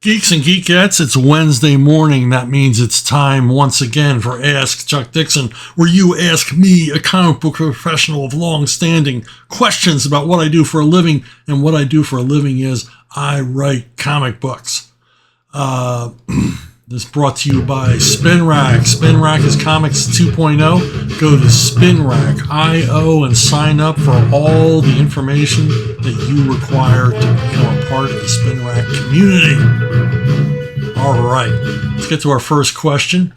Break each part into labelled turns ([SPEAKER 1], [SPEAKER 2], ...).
[SPEAKER 1] Geeks and Geekettes, it's Wednesday morning. That means it's time once again for Ask Chuck Dixon, where you ask me, a comic book professional of long-standing, questions about what I do for a living. And what I do for a living is I write comic books. This is brought to you by Spin Rack. Spin Rack is Comics 2.0. Go to spinrack.io and sign up for all the information that you require to become a part of the Spin Rack community. All right, let's get to our first question.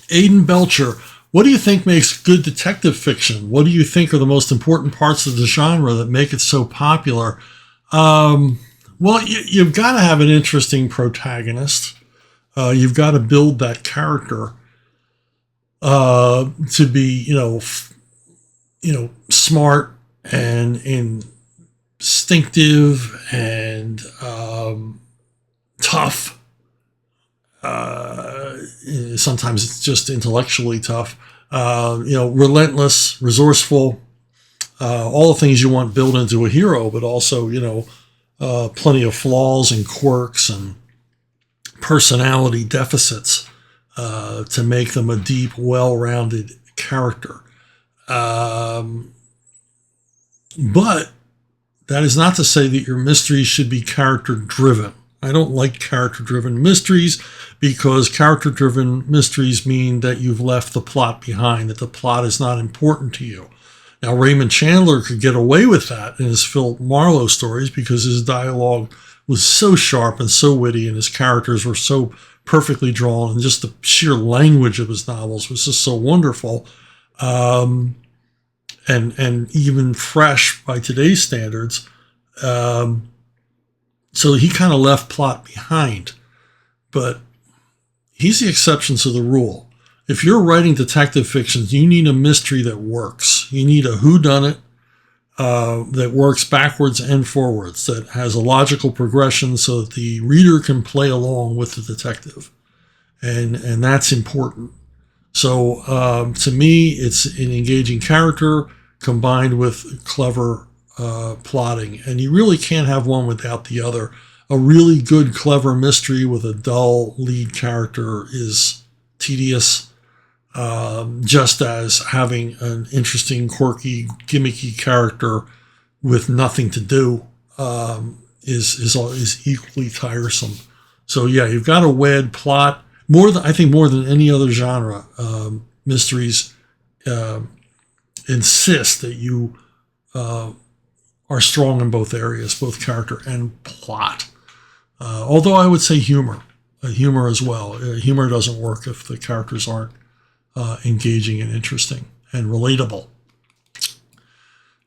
[SPEAKER 1] Aiden Belcher, what do you think makes good detective fiction? What do you think are the most important parts of the genre that make it so popular? Well, you've got to have an interesting protagonist. You've got to build that character to be, smart and instinctive and tough. Sometimes it's just intellectually tough. Relentless, resourceful. All the things you want built into a hero, but also, plenty of flaws and quirks and personality deficits to make them a deep, well-rounded character. But that is not to say that your mysteries should be character-driven. I don't like character-driven mysteries because character-driven mysteries mean that you've left the plot behind, that the plot is not important to you. Now, Raymond Chandler could get away with that in his Philip Marlowe stories because his dialogue was so sharp and so witty, and his characters were so perfectly drawn, and just the sheer language of his novels was just so wonderful, and even fresh by today's standards. So he kind of left plot behind, but he's the exception to the rule. If you're writing detective fictions, you need a mystery that works. You need a whodunit that works backwards and forwards, that has a logical progression so that the reader can play along with the detective. And that's important. So to me, it's an engaging character combined with clever plotting. And you really can't have one without the other. A really good, clever mystery with a dull lead character is tedious. Just as having an interesting, quirky, gimmicky character with nothing to do is equally tiresome. So yeah, you've got a wed plot. More than any other genre, mysteries insist that you are strong in both areas, both character and plot. Although I would say humor as well. Humor doesn't work if the characters aren't engaging and interesting and relatable.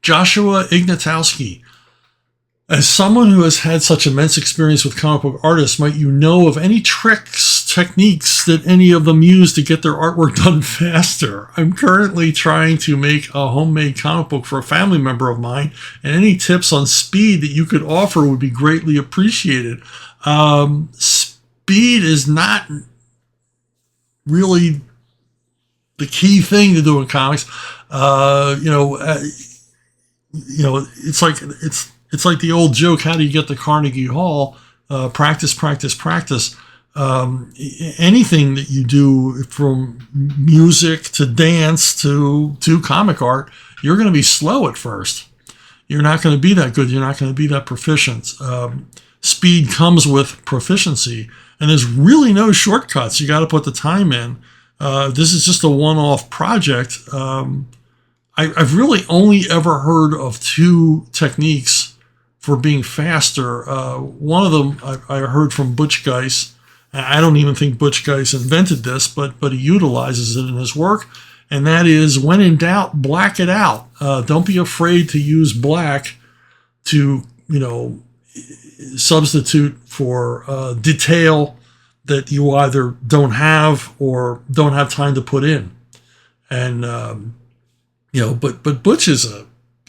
[SPEAKER 1] Joshua Ignatowski, as someone who has had such immense experience with comic book artists, might you know of any tricks, techniques that any of them use to get their artwork done faster? I'm currently trying to make a homemade comic book for a family member of mine, and any tips on speed that you could offer would be greatly appreciated. Speed is not really the key thing to do in comics. It's like the old joke, how do you get to Carnegie Hall? Practice, practice, practice. Anything that you do, from music to dance to comic art, you're going to be slow at first. You're not going to be that good. You're not going to be that proficient. Speed comes with proficiency, and there's really no shortcuts. You got to put the time in. This is just a one-off project. I've really only ever heard of two techniques for being faster. One of them I heard from Butch Geiss. I don't even think Butch Geiss invented this, but he utilizes it in his work. And that is, when in doubt, black it out. Don't be afraid to use black to, substitute for detail that you either don't have or don't have time to put in. And, but Butch is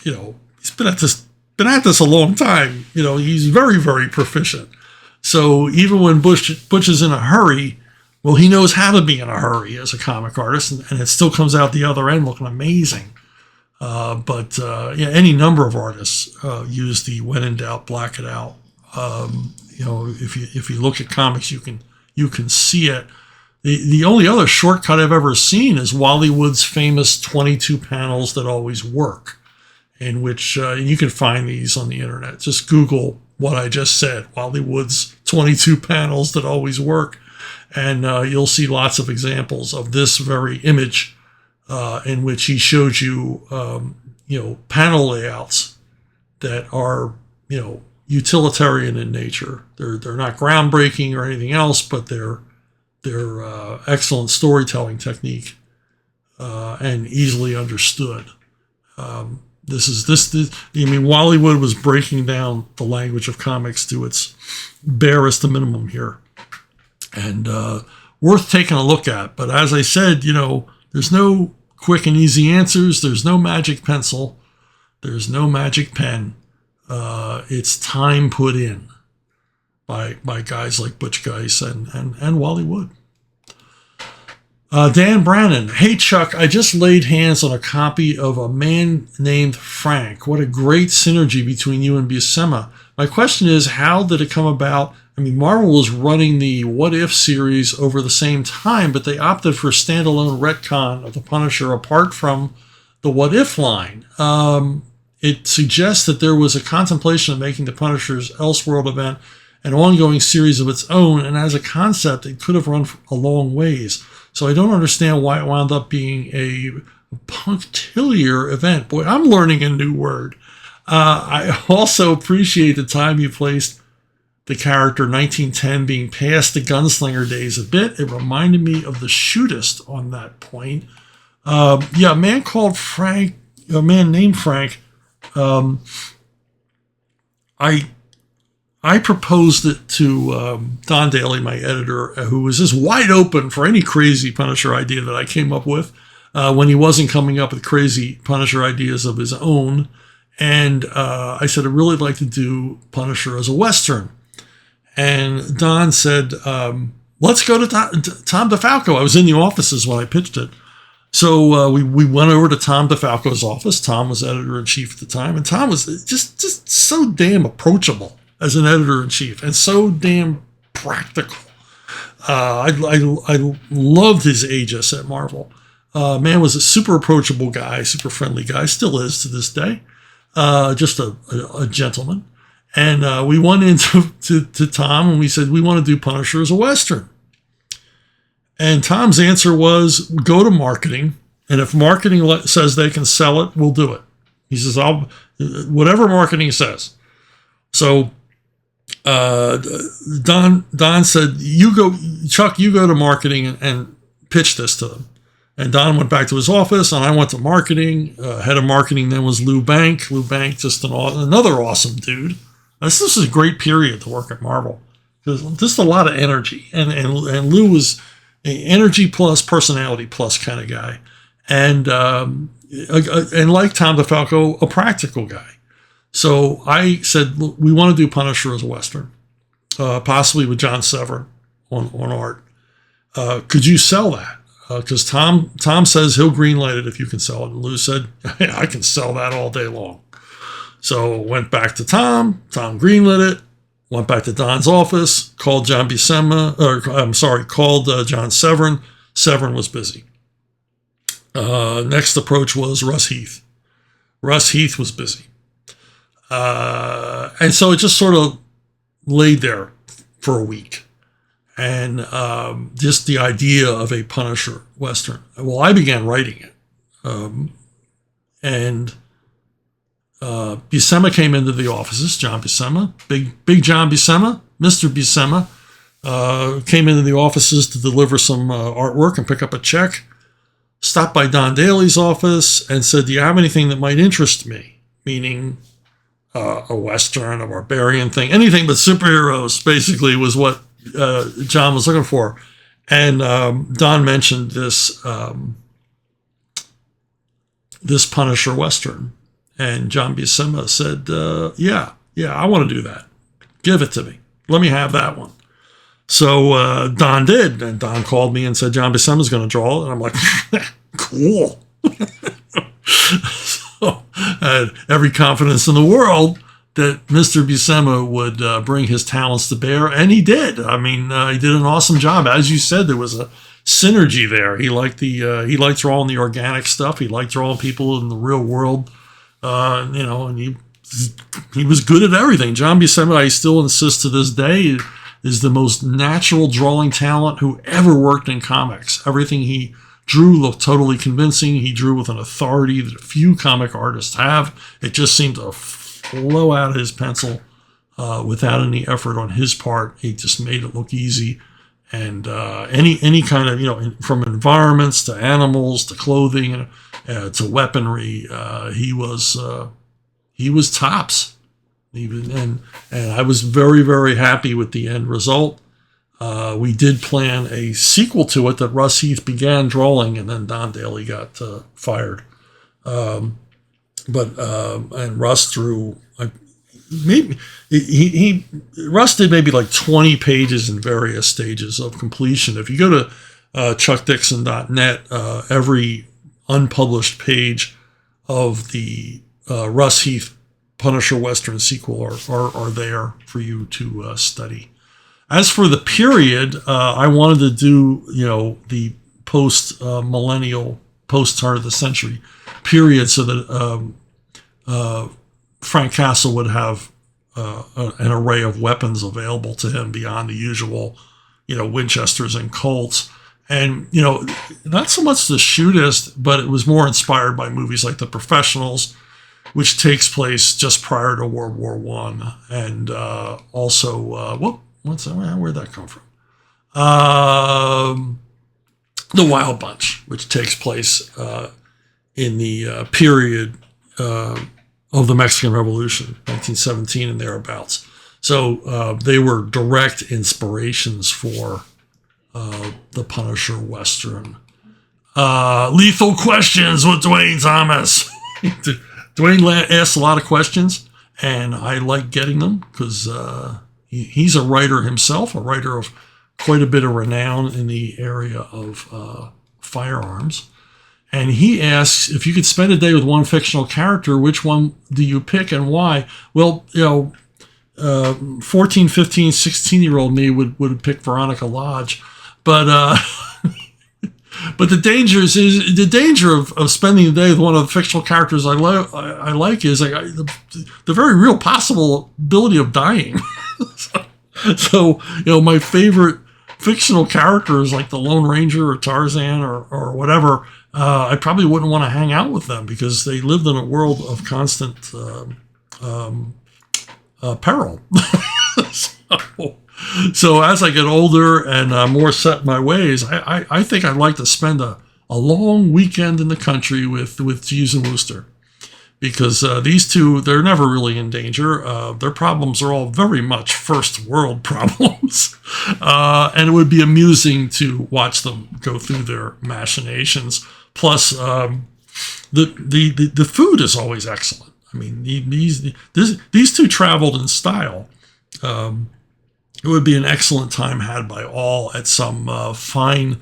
[SPEAKER 1] he's been at this a long time. He's very, very proficient. So even when Butch is in a hurry, well, he knows how to be in a hurry as a comic artist, and it still comes out the other end looking amazing. Any number of artists use the when in doubt, black it out. if you look at comics, you can see it. The only other shortcut I've ever seen is Wallywood's famous 22 panels that always work, in which you can find these on the internet. Just Google what I just said, Wallywood's 22 panels that always work, and you'll see lots of examples of this very image in which he showed you, panel layouts that are, utilitarian in nature. They're not groundbreaking or anything else, but they're excellent storytelling technique and easily understood. Wallywood was breaking down the language of comics to its barest minimum here, and worth taking a look at. But as I said, there's no quick and easy answers. There's no magic pencil. There's no magic pen. It's time put in by guys like Butch Guice and Wally Wood. Dan Brannon, hey Chuck, I just laid hands on a copy of A Man Named Frank. What a great synergy between you and Buscema. My question is, how did it come about? Marvel was running the What If series over the same time, but they opted for standalone retcon of the Punisher apart from the What If line. It suggests that there was a contemplation of making the Punisher's Elseworld event an ongoing series of its own, and as a concept, it could have run a long ways. So I don't understand why it wound up being a punctiliar event. Boy, I'm learning a new word. I also appreciate the time you placed the character 1910 being past the gunslinger days a bit. It reminded me of the Shootist on that point. A man named Frank. I proposed it to Don Daly, my editor, who was just wide open for any crazy Punisher idea that I came up with when he wasn't coming up with crazy Punisher ideas of his own. And I said, I'd really like to do Punisher as a Western. And Don said, let's go to Tom DeFalco. I was in the offices when I pitched it. So we went over to Tom DeFalco's office. Tom was editor-in-chief at the time. And Tom was just so damn approachable as an editor-in-chief and so damn practical. I loved his aegis at Marvel. Man was a super approachable guy, super friendly guy, still is to this day. Just a gentleman. And we went into to Tom and we said, we want to do Punisher as a Western. And Tom's answer was, go to marketing. And if marketing says they can sell it, we'll do it. He says, whatever marketing says. So Don said, Chuck, you go to marketing and pitch this to them. And Don went back to his office, and I went to marketing. Head of marketing then was Lou Bank. Lou Bank, just another awesome dude. This is a great period to work at Marvel. There's just a lot of energy. And Lou was an energy plus personality plus kind of guy. And like Tom DeFalco, a practical guy. So I said, look, we want to do Punisher as a Western, possibly with John Severin on art. Could you sell that? Because Tom says he'll greenlight it if you can sell it. And Lou said, yeah, I can sell that all day long. So went back to Tom. Tom greenlit it. Went back to Don's office. Called John Severin. Severin was busy. Next approach was Russ Heath. Russ Heath was busy. And so it just sort of laid there for a week. And just the idea of a Punisher Western. Well, I began writing it. And Buscema came into the offices, John Buscema, big John Buscema, Mr. Buscema, came into the offices to deliver some artwork and pick up a check. Stopped by Don Daly's office and said, do you have anything that might interest me? Meaning a Western, a barbarian thing, anything but superheroes, basically, was what John was looking for. And Don mentioned this Punisher Western. And John Buscema said, yeah, I want to do that. Give it to me. Let me have that one. So Don did. And Don called me and said, John Buscema's going to draw it. And I'm like, cool. So I had every confidence in the world that Mr. Buscema would bring his talents to bear, and he did. I mean, he did an awesome job. As you said, there was a synergy there. He liked drawing the organic stuff. He liked drawing people in the real world, and he was good at everything. John Buscema, I still insist to this day, is the most natural drawing talent who ever worked in comics. Everything he drew looked totally convincing. He drew with an authority that few comic artists have. It just seemed to flow out of his pencil without any effort on his part. He just made it look easy. And any kind of, from environments to animals to clothing to weaponry, he was tops. And I was very, very happy with the end result. We did plan a sequel to it that Russ Heath began drawing, and then Don Daly got fired. And Russ drew Russ did maybe like 20 pages in various stages of completion. If you go to chuckdixon.net, every unpublished page of the Russ Heath Punisher Western sequel are there for you to study. As for the period, I wanted to do, the post-millennial, post-turn of the century period so that Frank Castle would have an array of weapons available to him beyond the usual, Winchesters and Colts. And, not so much the shootist, but it was more inspired by movies like The Professionals, which takes place just prior to World War I. And also, where'd that come from? The Wild Bunch, which takes place in the period of the Mexican Revolution, 1917 and thereabouts. So they were direct inspirations for the Punisher Western. Lethal Questions with Dwayne Thomas. Dwayne asks a lot of questions, and I like getting them because he's a writer himself, a writer of quite a bit of renown in the area of firearms. And he asks, if you could spend a day with one fictional character, which one do you pick and why? Well, 14, 15, 16-year-old me would pick Veronica Lodge. But but the danger of spending the day with one of the fictional characters I like is the very real possibility of dying. So my favorite fictional characters like the Lone Ranger or Tarzan or whatever, I probably wouldn't want to hang out with them because they lived in a world of constant peril. So as I get older and more set in my ways, I think I'd like to spend a long weekend in the country with Jeeves and Wooster, because these two, they're never really in danger. Their problems are all very much first world problems, and it would be amusing to watch them go through their machinations. Plus, the food is always excellent. I mean, these two traveled in style. It would be an excellent time had by all at some fine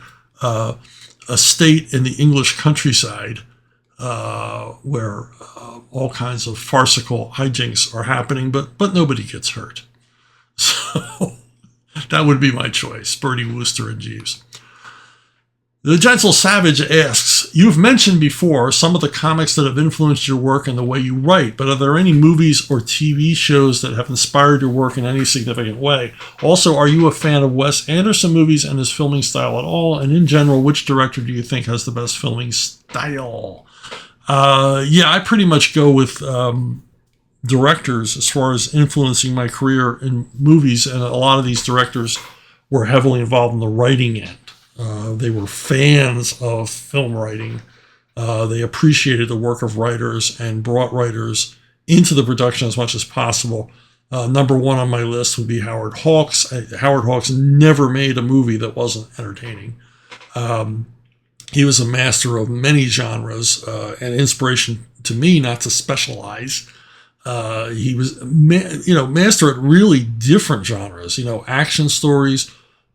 [SPEAKER 1] estate in the English countryside where all kinds of farcical hijinks are happening, but nobody gets hurt. So that would be my choice, Bertie Wooster and Jeeves. The Gentle Savage asks, you've mentioned before some of the comics that have influenced your work and the way you write, but are there any movies or TV shows that have inspired your work in any significant way? Also, are you a fan of Wes Anderson movies and his filming style at all? And in general, which director do you think has the best filming style? I pretty much go with directors as far as influencing my career in movies, and a lot of these directors were heavily involved in the writing end. They were fans of film writing. They appreciated the work of writers and brought writers into the production as much as possible. Number one on my list would be Howard Hawks. Howard Hawks never made a movie that wasn't entertaining. He was a master of many genres and inspiration to me not to specialize. He was, master at really different genres. Action stories,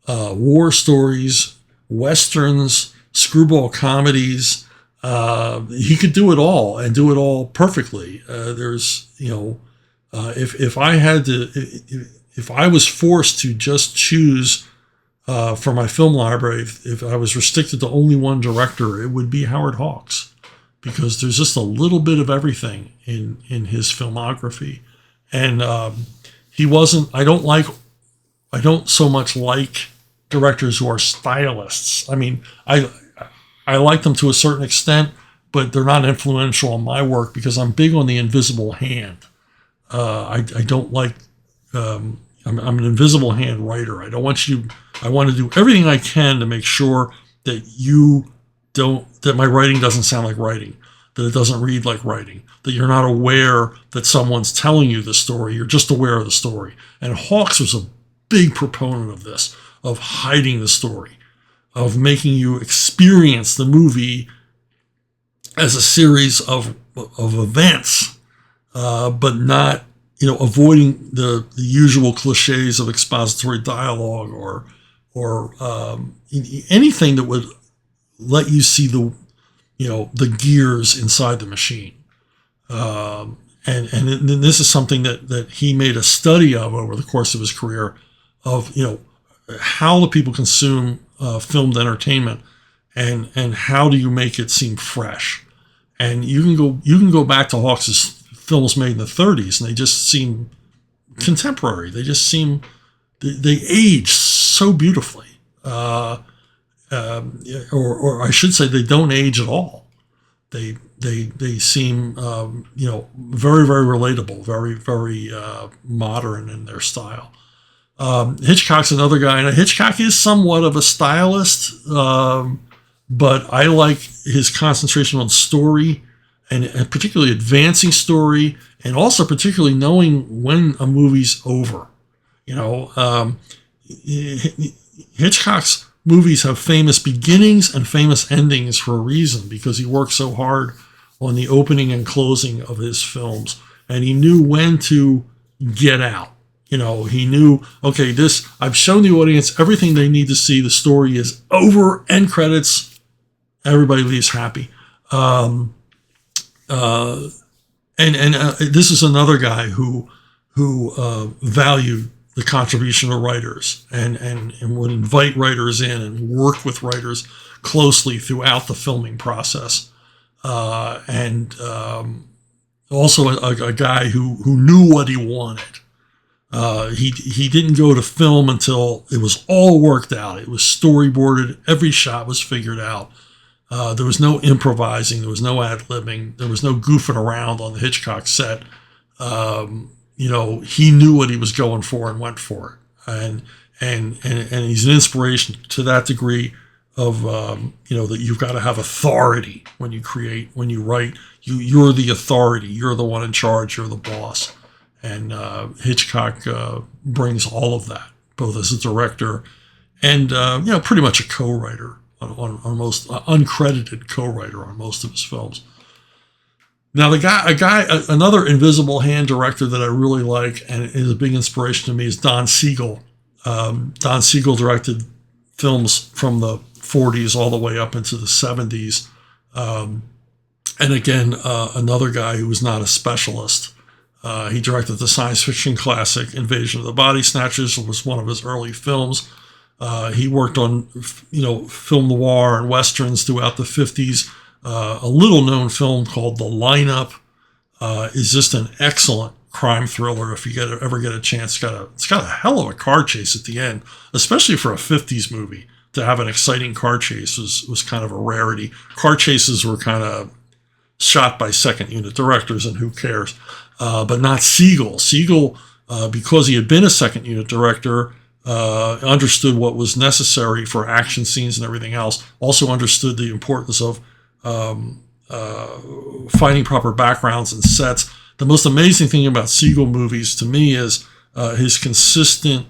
[SPEAKER 1] war stories, westerns, screwball comedies. He could do it all and do it all perfectly. There's, If I had to, if I was forced to just choose for my film library, if I was restricted to only one director, it would be Howard Hawks, because there's just a little bit of everything in his filmography, and he wasn't. I don't so much like directors who are stylists. I mean, I like them to a certain extent, but they're not influential on my work because I'm big on the invisible hand. I don't like. I'm an invisible hand writer. I don't want you. I want to do everything I can to make sure that that my writing doesn't sound like writing, that it doesn't read like writing, that you're not aware that someone's telling you the story. You're just aware of the story. And Hawks was a big proponent of this, of hiding the story, of making you experience the movie as a series of events, but not, avoiding the usual cliches of expository dialogue or anything that would let you see the gears inside the machine. And this is something that he made a study of over the course of his career, of how do people consume filmed entertainment, and how do you make it seem fresh. And you can go back to Hawks's films made in the 30s, and they just seem contemporary. They just seem they age so beautifully, or I should say, they don't age at all. They seem very, very relatable, very, very modern in their style. Hitchcock's another guy, and Hitchcock is somewhat of a stylist, but I like his concentration on story, and particularly advancing story, and also particularly knowing when a movie's over. Hitchcock's movies have famous beginnings and famous endings for a reason, because he worked so hard on the opening and closing of his films, and he knew when to get out. He knew, okay, I've shown the audience everything they need to see. The story is over, end credits, everybody leaves happy. This is another guy who valued the contribution of writers, and would invite writers in and work with writers closely throughout the filming process. Also a guy who knew what he wanted. He didn't go to film until it was all worked out. It was storyboarded. Every shot was figured out. There was no improvising. There was no ad-libbing. There was no goofing around on the Hitchcock set. He knew what he was going for and went for it. And he's an inspiration to that degree of, that you've got to have authority when you create, when you write. You're the authority. You're the one in charge. You're the boss. And Hitchcock brings all of that, both as a director and, pretty much a co-writer on most, uncredited co-writer on most of his films. Now, another invisible hand director that I really like and is a big inspiration to me is Don Siegel. Don Siegel directed films from the 40s all the way up into the 70s. And again, another guy who was not a specialist. He directed the science fiction classic Invasion of the Body Snatchers. It was one of his early films. He worked on, film noir and westerns throughout the 50s. A little-known film called The Lineup is just an excellent crime thriller. If you ever get a chance, it's got a hell of a car chase at the end, especially for a 50s movie. To have an exciting car chase was kind of a rarity. Car chases were kind of shot by second unit directors, and who cares? But not Siegel. Siegel, because he had been a second unit director, understood what was necessary for action scenes and everything else. Also understood the importance of finding proper backgrounds and sets. The most amazing thing about Siegel movies to me is his consistently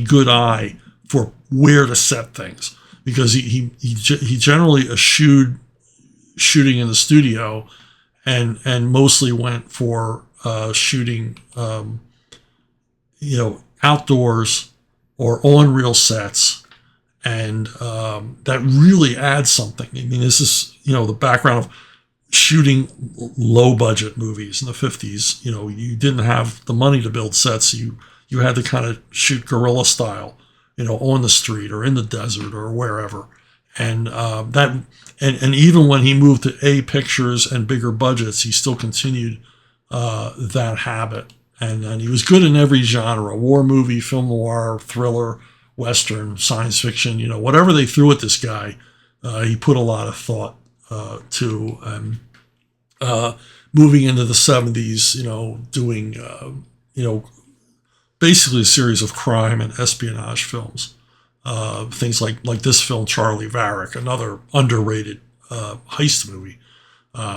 [SPEAKER 1] good eye for where to set things, because he generally eschewed shooting in the studio and mostly went for shooting outdoors or on real sets, and that really adds something. I mean, this is the background of shooting low budget movies in the 50s. You know, you didn't have the money to build sets. You had to kind of shoot guerrilla style, you know, on the street or in the desert or wherever. And and even when he moved to A Pictures and bigger budgets, he still continued that habit. And he was good in every genre: war movie, film noir, thriller, western, science fiction. You know, whatever they threw at this guy, he put a lot of thought to. And moving into the 70s, you know, doing you know, basically a series of crime and espionage films. Things like this film, Charlie Varick, another underrated heist movie.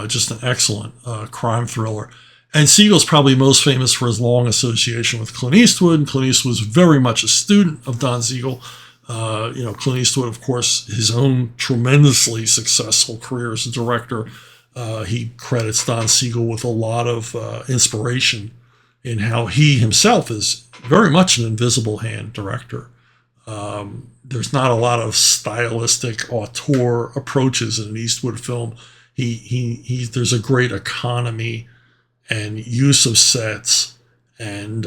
[SPEAKER 1] Just an excellent crime thriller. And Siegel's probably most famous for his long association with Clint Eastwood. And Clint Eastwood was very much a student of Don Siegel. You know, Clint Eastwood, of course, his own tremendously successful career as a director. He credits Don Siegel with a lot of inspiration in how he himself is very much an invisible hand director. There's not a lot of stylistic auteur approaches in an Eastwood film. There's a great economy and use of sets and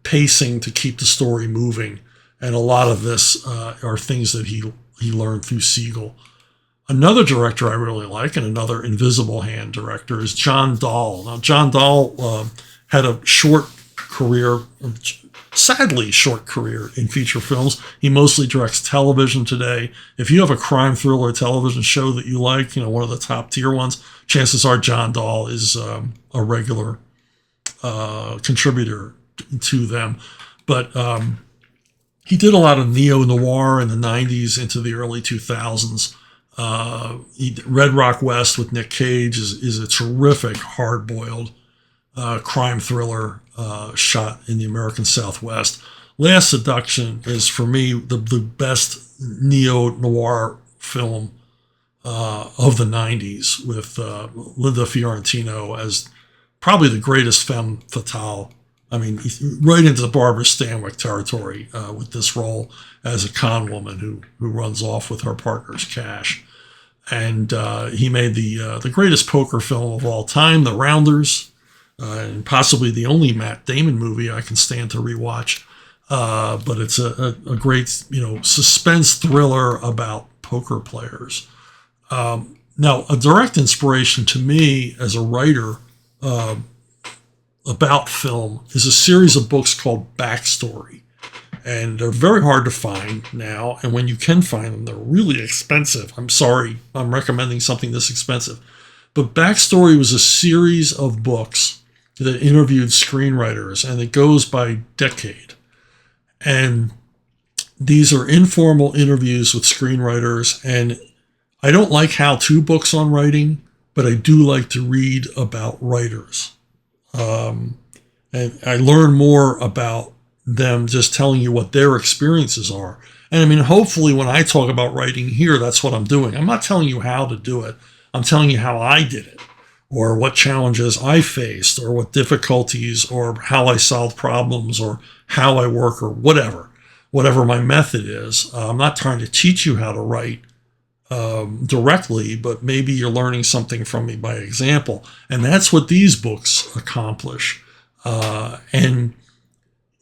[SPEAKER 1] pacing to keep the story moving. And a lot of this are things that he learned through Siegel. Another director I really like, and another invisible hand director, is John Dahl. Now, John Dahl had a short career, sadly short career in feature films. He mostly directs television today. If you have a crime thriller television show that you like, you know, one of the top tier ones, chances are John Dahl is a regular contributor to them. But he did a lot of neo-noir in the 90s into the early 2000s. Red Rock West with Nick Cage is a terrific, hard-boiled crime thriller shot in the American Southwest. Last Seduction is, for me, the best neo-noir film of the 90s, with Linda Fiorentino as probably the greatest femme fatale. I mean, right into the Barbara Stanwyck territory with this role as a con woman who runs off with her partner's cash. And he made the greatest poker film of all time, The Rounders, and possibly the only Matt Damon movie I can stand to rewatch. But it's a great, you know, suspense thriller about poker players. Now, a direct inspiration to me as a writer about film is a series of books called Backstory. And they're very hard to find now. And when you can find them, they're really expensive. I'm sorry I'm recommending something this expensive. But Backstory was a series of books that interviewed screenwriters, and it goes by decade. And these are informal interviews with screenwriters. And I don't like how-to books on writing, but I do like to read about writers. And I learn more about them just telling you what their experiences are. And I mean, hopefully when I talk about writing here, that's what I'm doing. I'm not telling you how to do it. I'm telling you how I did it, or what challenges I faced, or what difficulties, or how I solved problems, or how I work, or whatever my method is. I'm not trying to teach you how to write directly, but maybe you're learning something from me by example. And that's what these books accomplish. And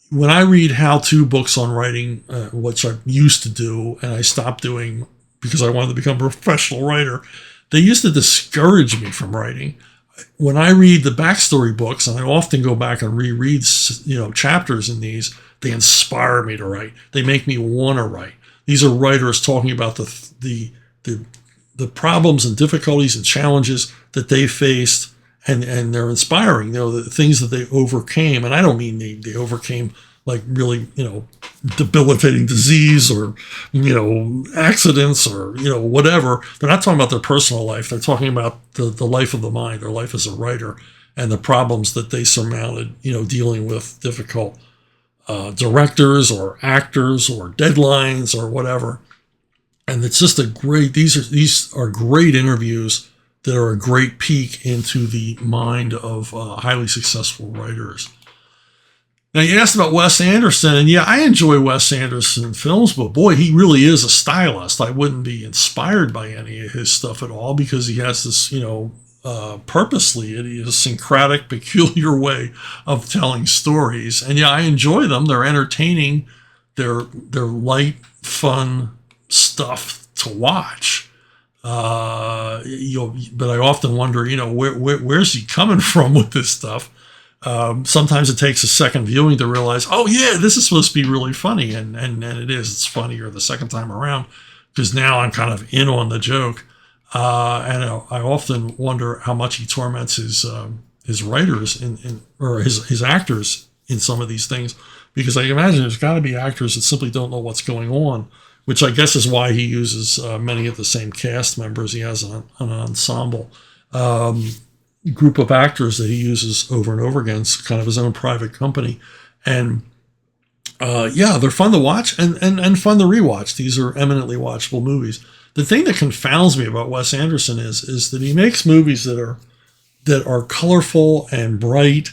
[SPEAKER 1] when I read how-to books on writing, which I used to do, and I stopped doing because I wanted to become a professional writer, they used to discourage me from writing. When I read the Backstory books, and I often go back and reread, you know, chapters in these, they inspire me to write. They make me want to write. These are writers talking about the problems and difficulties and challenges that they faced, and they're inspiring, you know, the things that they overcame. And I don't mean they overcame like really, you know, debilitating disease or, you know, accidents or, you know, whatever. They're not talking about their personal life. They're talking about the life of the mind, their life as a writer, and the problems that they surmounted, you know, dealing with difficult directors or actors or deadlines or whatever. And it's just these are great interviews that are a great peek into the mind of highly successful writers. Now, you asked about Wes Anderson, and yeah, I enjoy Wes Anderson films, but boy, he really is a stylist. I wouldn't be inspired by any of his stuff at all because he has this, purposely idiosyncratic, peculiar way of telling stories. And yeah, I enjoy them. They're entertaining. They're light, fun stuff to watch. But I often wonder, where's he coming from with this stuff? Sometimes it takes a second viewing to realize, oh yeah, this is supposed to be really funny, and it is. It's funnier the second time around because now I'm kind of in on the joke, and I often wonder how much he torments his writers or his actors in some of these things, because I imagine there's got to be actors that simply don't know what's going on, which I guess is why he uses many of the same cast members. He has an ensemble. Group of actors that he uses over and over again. It's kind of his own private company. And they're fun to watch and fun to rewatch. These are eminently watchable movies. The thing that confounds me about Wes Anderson is that he makes movies that are colorful and bright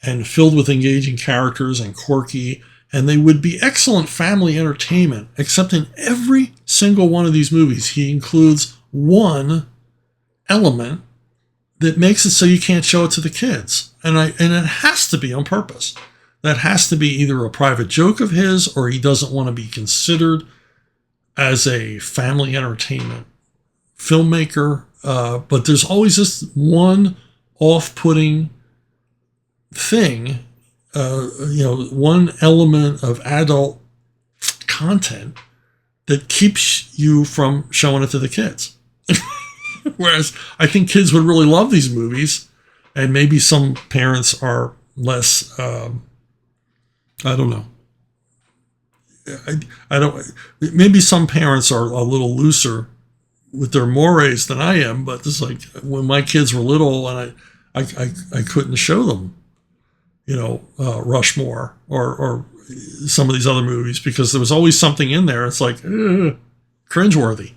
[SPEAKER 1] and filled with engaging characters and quirky, and they would be excellent family entertainment, except in every single one of these movies, he includes one element that makes it so you can't show it to the kids. And it has to be on purpose. That has to be either a private joke of his, or he doesn't want to be considered as a family entertainment filmmaker. But there's always this one off-putting thing, one element of adult content that keeps you from showing it to the kids. Whereas I think kids would really love these movies, and maybe some parents are less, I don't know. I don't, maybe some parents are a little looser with their mores than I am, but it's like when my kids were little and I couldn't show them, Rushmore or some of these other movies because there was always something in there. It's like, cringeworthy.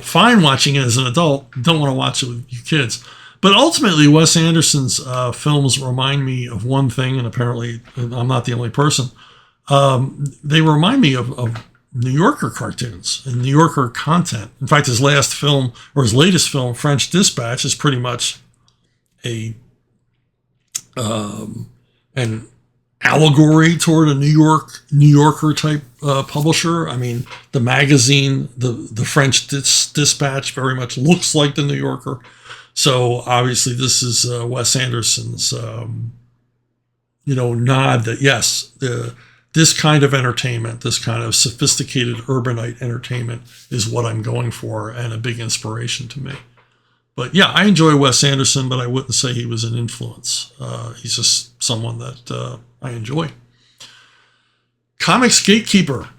[SPEAKER 1] Fine watching it as an adult, don't want to watch it with your kids. But ultimately, Wes Anderson's films remind me of one thing, and apparently I'm not the only person. They remind me of New Yorker cartoons and New Yorker content. In fact, his latest film, French Dispatch, is pretty much an allegory toward a New Yorker type publisher. I mean, the magazine, the French Dispatch, very much looks like the New Yorker. So obviously, this is Wes Anderson's, nod that yes, this kind of entertainment, this kind of sophisticated urbanite entertainment, is what I'm going for, and a big inspiration to me. But yeah, I enjoy Wes Anderson, but I wouldn't say he was an influence. He's just someone that I enjoy. Comics Gatekeeper.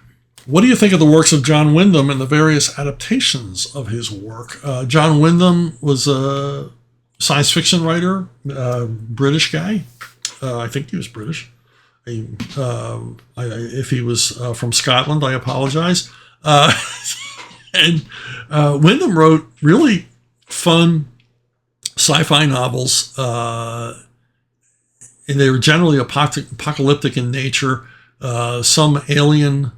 [SPEAKER 1] What do you think of the works of John Wyndham and the various adaptations of his work? John Wyndham was a science fiction writer, British guy. I think he was British. If he was from Scotland, I apologize. And Wyndham wrote really fun sci-fi novels, and they were generally apocalyptic in nature. Some alien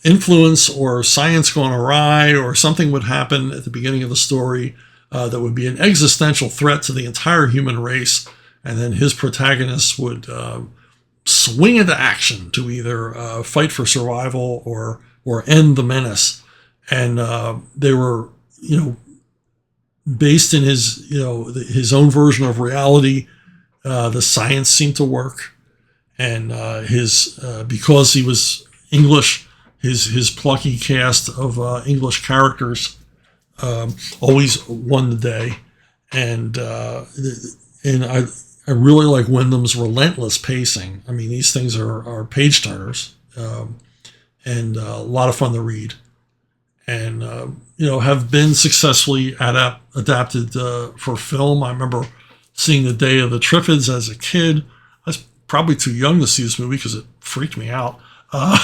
[SPEAKER 1] influence or science gone awry, or something would happen at the beginning of the story that would be an existential threat to the entire human race, and then his protagonist would swing into action to either fight for survival or end the menace. And they were, based in his own version of reality. The science seemed to work, and because he was English, his plucky cast of English characters always won the day. And I really like Wyndham's relentless pacing. I mean, these things are page turners, and a lot of fun to read, and have been successfully adapted for film. I remember seeing The Day of the Triffids as a kid. I was probably too young to see this movie because it freaked me out. I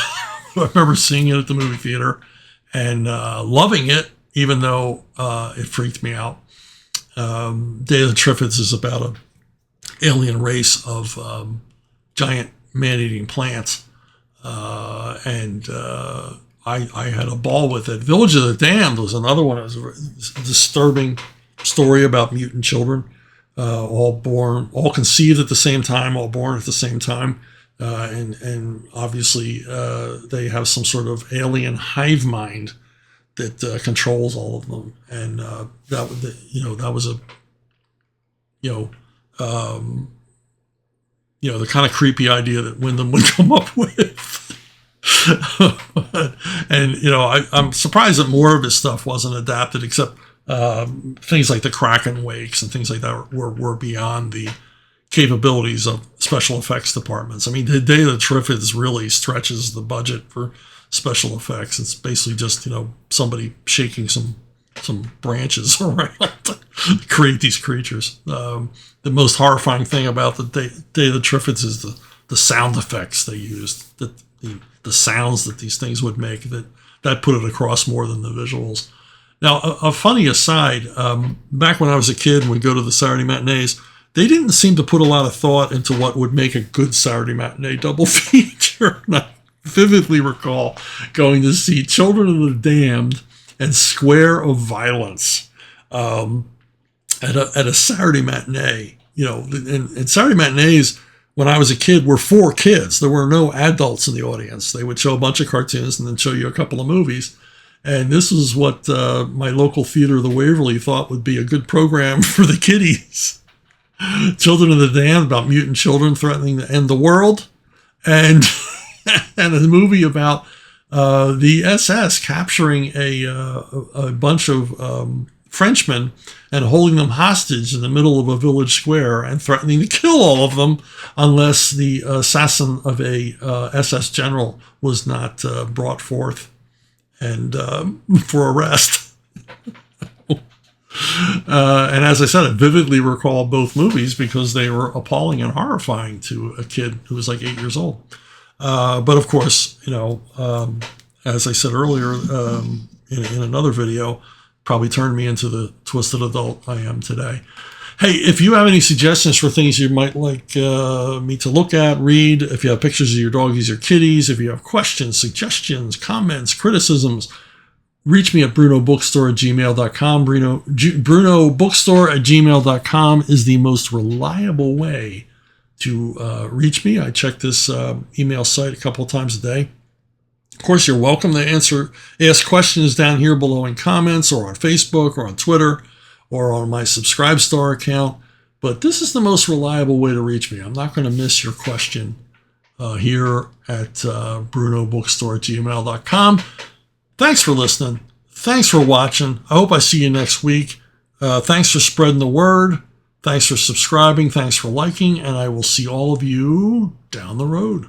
[SPEAKER 1] remember seeing it at the movie theater and loving it, even though it freaked me out. Day of the Triffids is about alien race of giant man-eating plants. I had a ball with it. Village of the Damned was another one. It was a disturbing story about mutant children, all conceived at the same time, all born at the same time. And obviously they have some sort of alien hive mind that controls all of them. And that was the kind of creepy idea that Wyndham would come up with. And I'm surprised that more of his stuff wasn't adapted, except things like the Kraken Wakes and things like that were beyond the capabilities of special effects departments. I mean, the Day of the Triffids really stretches the budget for special effects. It's basically just somebody shaking some branches around to create these creatures. The most horrifying thing about the Day of the Triffids is the sound effects they used, the sounds that these things would make, that put it across more than the visuals. Now, a funny aside, back when I was a kid and would go to the Saturday matinees, they didn't seem to put a lot of thought into what would make a good Saturday matinee double feature. And I vividly recall going to see Children of the Damned and Square of Violence at a Saturday matinee. And Saturday matinees, when I was a kid, were for kids. There were no adults in the audience. They would show a bunch of cartoons and then show you a couple of movies. And this is what my local theater, the Waverly, thought would be a good program for the kiddies. Children of the Damned, about mutant children threatening to end the world. And and a movie about the SS capturing a bunch of Frenchmen and holding them hostage in the middle of a village square and threatening to kill all of them unless the assassin of a SS general was not brought forth and for arrest. And as I said, I vividly recall both movies because they were appalling and horrifying to a kid who was like 8 years old. But of course, as I said earlier in another video, probably turned me into the twisted adult I am today. Hey, if you have any suggestions for things you might like me to look at, read, if you have pictures of your doggies or kitties, if you have questions, suggestions, comments, criticisms, reach me at brunobookstore@gmail.com. brunobookstore@gmail.com is the most reliable way to reach me. I check this email site a couple of times a day. Of course, you're welcome to ask questions down here below in comments or on Facebook or on Twitter or on my Subscribestar account. But this is the most reliable way to reach me. I'm not going to miss your question here at brunobookstore@gmail.com. Thanks for listening. Thanks for watching. I hope I see you next week. Thanks for spreading the word. Thanks for subscribing. Thanks for liking. And I will see all of you down the road.